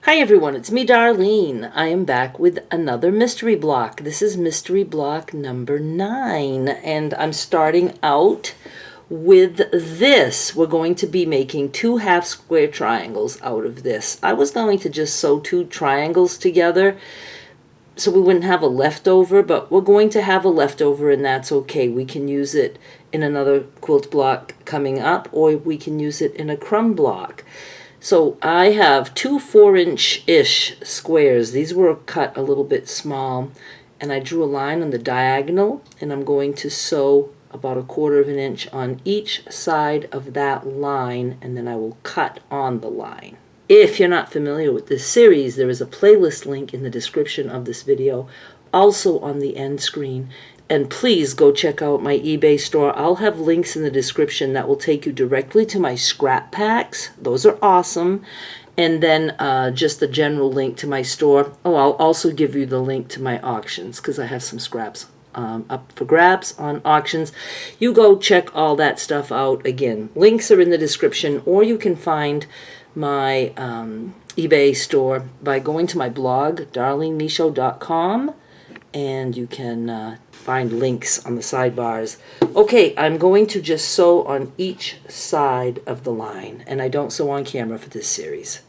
Hi everyone, it's me Darlene. I am back with another mystery block. This is mystery block number 9 and I'm starting out with this. We're going to be making 2 half square triangles out of this. I was going to just sew 2 triangles together so we wouldn't have a leftover, but we're going to have a leftover and that's okay. We can use it in another quilt block coming up, or we can use it in a crumb block. So I have 2 4-inch-ish squares. These were cut a little bit small, and I drew a line on the diagonal, and I'm going to sew about 1/4 of an inch on each side of that line, and then I will cut on the line. If you're not familiar with this series, there is a playlist link in the description of this video, also on the end screen. And please go check out my eBay store. I'll have links in the description that will take you directly to my scrap packs. Those are awesome. And then just the general link to my store. Oh, I'll also give you the link to my auctions because I have some scraps up for grabs on auctions. You go check all that stuff out. Again, links are in the description, or you can find my eBay store by going to my blog, darlenemisho.com, and you can find links on the sidebars. Okay, I'm going to just sew on each side of the line, and I don't sew on camera for this series.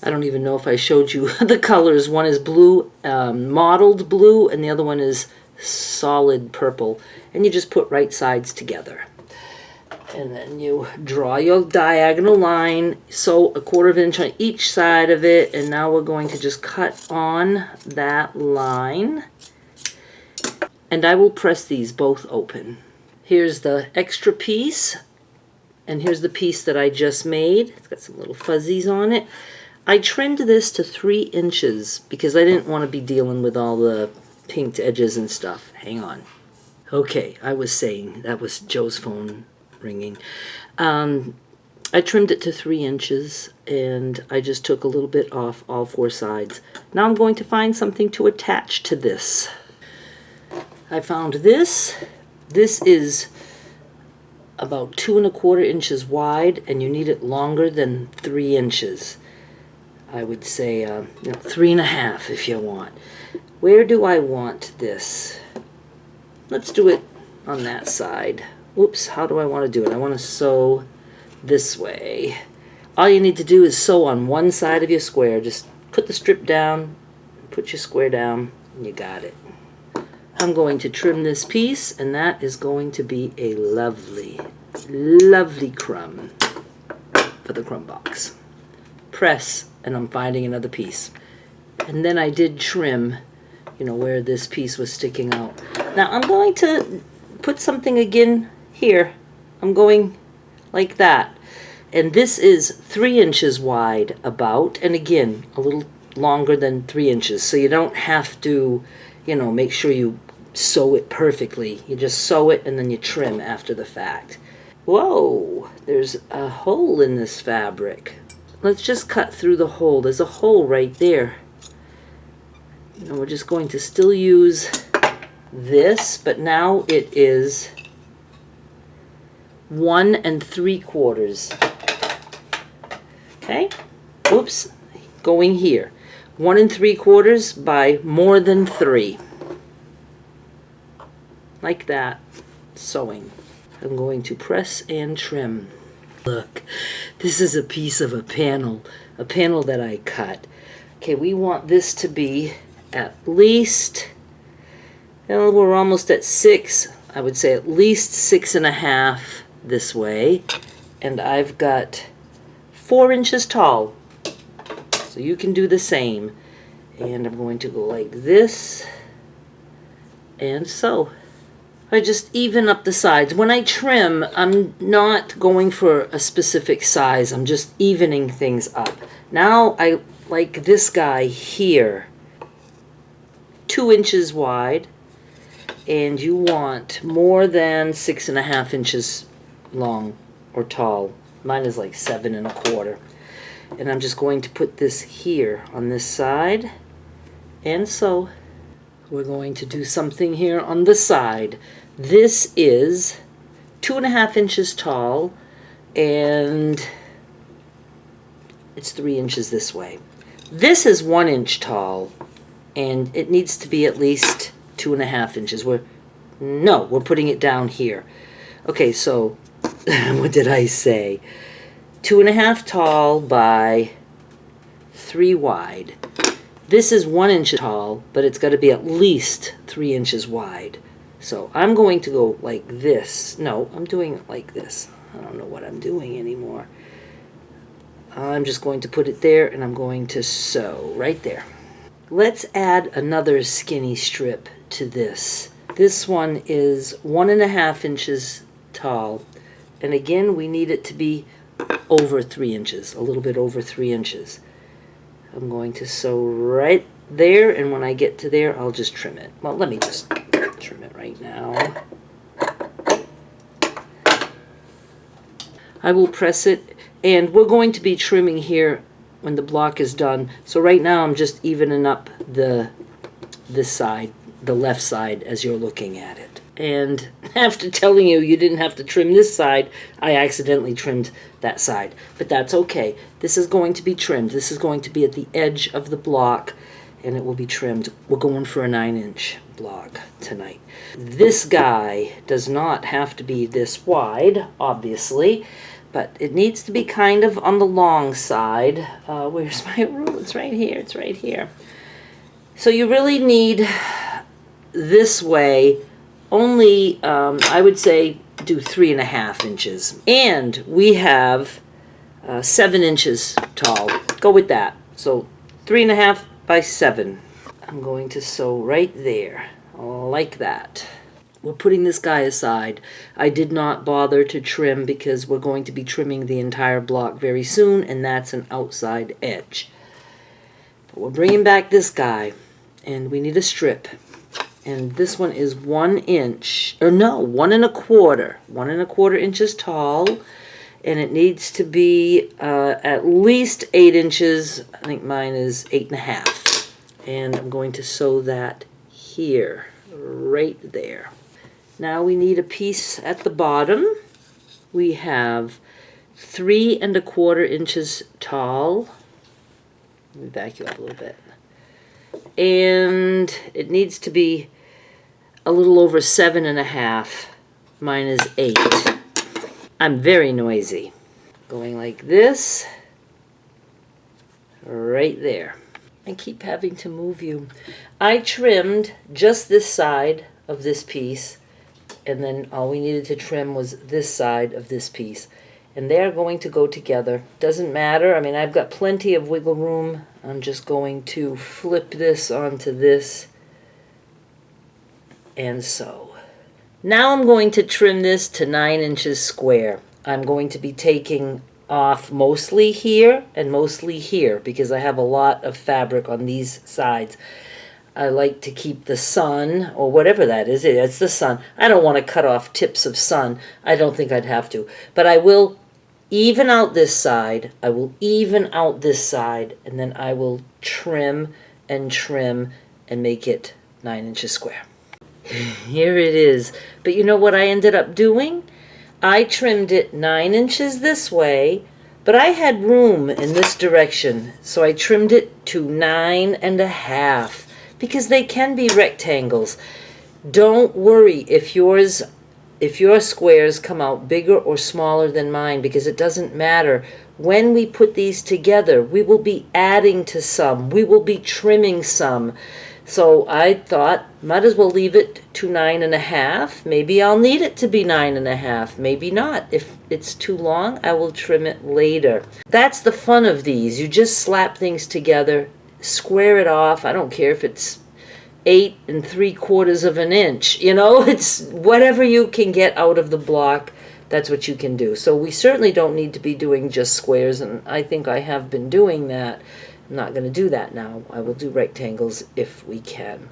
I don't even know if I showed you the colors. One is blue, mottled blue, and the other one is solid purple, and you just put right sides together. And then you draw your diagonal line, sew 1/4 of an inch on each side of it, and now we're going to just cut on that line. And I will press these both open. Here's the extra piece, and here's the piece that I just made. It's got some little fuzzies on it. I trimmed this to 3 inches because I didn't want to be dealing with all the pinked edges and stuff. Hang on. Okay, I was saying, that was Joe's phone ringing. I trimmed it to 3 inches, and I just took a little bit off all 4 sides. Now I'm going to find something to attach to this. I found this. This is about 2 1/4 inches wide, and you need it longer than 3 inches. I would say 3 1/2 if you want. Where do I want this? Let's do it on that side. Oops, how do I want to do it? I want to sew this way. All you need to do is sew on one side of your square. Just put the strip down, put your square down, and you got it. I'm going to trim this piece, and that is going to be a lovely, lovely crumb for the crumb box. Press, and I'm finding another piece. And then I did trim, where this piece was sticking out. Now I'm going to put something again here. I'm going like that. And this is 3 inches wide about, and again, a little longer than 3 inches. So you don't have to, make sure you sew it perfectly. You just sew it and then you trim after the fact. Whoa, there's a hole in this fabric. Let's just cut through the hole. There's a hole right there. We're just going to still use this, but now it is 1 3/4. Okay? Oops, going here. 1 3/4 by more than 3. Like that, sewing. I'm going to press and trim. Look, this is a piece of a panel that I cut. Okay, we want this to be at least, we're almost at 6. I would say at least 6 1/2 this way. And I've got 4 inches tall. So you can do the same. And I'm going to go like this and sew. I just even up the sides. When I trim, I'm not going for a specific size. I'm just evening things up. Now I like this guy here, 2 inches wide, and you want more than 6 1/2 inches long or tall. Mine is like 7 1/4. And I'm just going to put this here on this side, and so we're going to do something here on the side. This is 2 1/2 inches tall, and it's 3 inches this way. This is 1 inch tall, and it needs to be at least 2.5 inches. We're putting it down here. Okay, so what did I say? 2.5 tall by 3 wide. This is 1 inch tall, but it's got to be at least 3 inches wide. So I'm going to go like this. No, I'm doing it like this. I don't know what I'm doing anymore. I'm just going to put it there, and I'm going to sew right there. Let's add another skinny strip to this. This one is 1.5 inches tall, and again we need it to be over 3 inches, a little bit over 3 inches. I'm going to sew right there, and when I get to there I'll just trim it. Well, let me just trim it right now. I will press it, and we're going to be trimming here when the block is done. So right now I'm just evening up this side, the left side, as you're looking at it. And after telling you didn't have to trim this side, I accidentally trimmed that side. But that's okay. This is going to be trimmed. This is going to be at the edge of the block, and it will be trimmed. We're going for a 9-inch block tonight. This guy does not have to be this wide, obviously, but it needs to be kind of on the long side. Where's my rule? It's right here. It's right here. So you really need this way only, I would say, do 3.5 inches. And we have 7 inches tall. Go with that. So 3.5 by 7. I'm going to sew right there, like that. We're putting this guy aside. I did not bother to trim because we're going to be trimming the entire block very soon, and that's an outside edge. But we're bringing back this guy, and we need a strip. And this one is 1 inch, or no, 1.25 inches tall, and it needs to be at least 8 inches. I think mine is 8.5. And I'm going to sew that here, right there. Now we need a piece at the bottom. We have 3.25 inches tall. Let me back you up a little bit. And it needs to be a little over 7.5. Mine is 8. I'm very noisy. Going like this, right there. I keep having to move you. I trimmed just this side of this piece, and then all we needed to trim was this side of this piece. And they're going to go together. Doesn't matter. I mean, I've got plenty of wiggle room. I'm just going to flip this onto this and sew. Now I'm going to trim this to 9 inches square. I'm going to be taking off mostly here and mostly here because I have a lot of fabric on these sides. I like to keep the sun, or whatever that is. It's the sun. I don't want to cut off tips of sun. I don't think I'd have to. But I will even out this side. I will even out this side, and then I will trim and make it 9 inches square. Here it is. But you know what I ended up doing? I trimmed it 9 inches this way, but I had room in this direction, so I trimmed it to 9.5. Because they can be rectangles. Don't worry if your squares come out bigger or smaller than mine, because it doesn't matter. When we put these together, we will be adding to some. We will be trimming some. So I thought, might as well leave it to 9.5. Maybe I'll need it to be 9.5. Maybe not. If it's too long, I will trim it later. That's the fun of these. You just slap things together, square it off. I don't care if it's 8 3/4 inch. You know, it's whatever you can get out of the block, that's what you can do. So we certainly don't need to be doing just squares, and I think I have been doing that. I'm not going to do that now. I will do rectangles if we can.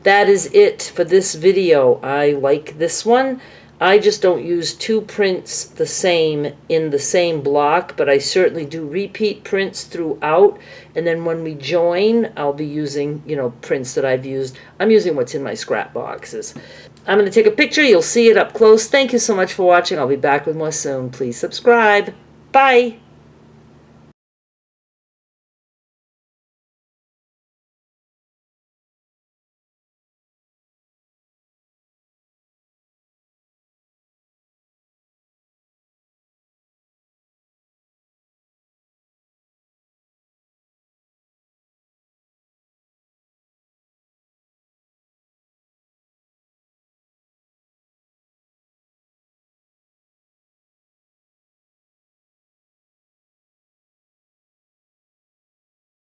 That is it for this video. I like this one. I just don't use 2 prints the same in the same block, but I certainly do repeat prints throughout. And then when we join, I'll be using, prints that I've used. I'm using what's in my scrap boxes. I'm going to take a picture. You'll see it up close. Thank you so much for watching. I'll be back with more soon. Please subscribe. Bye.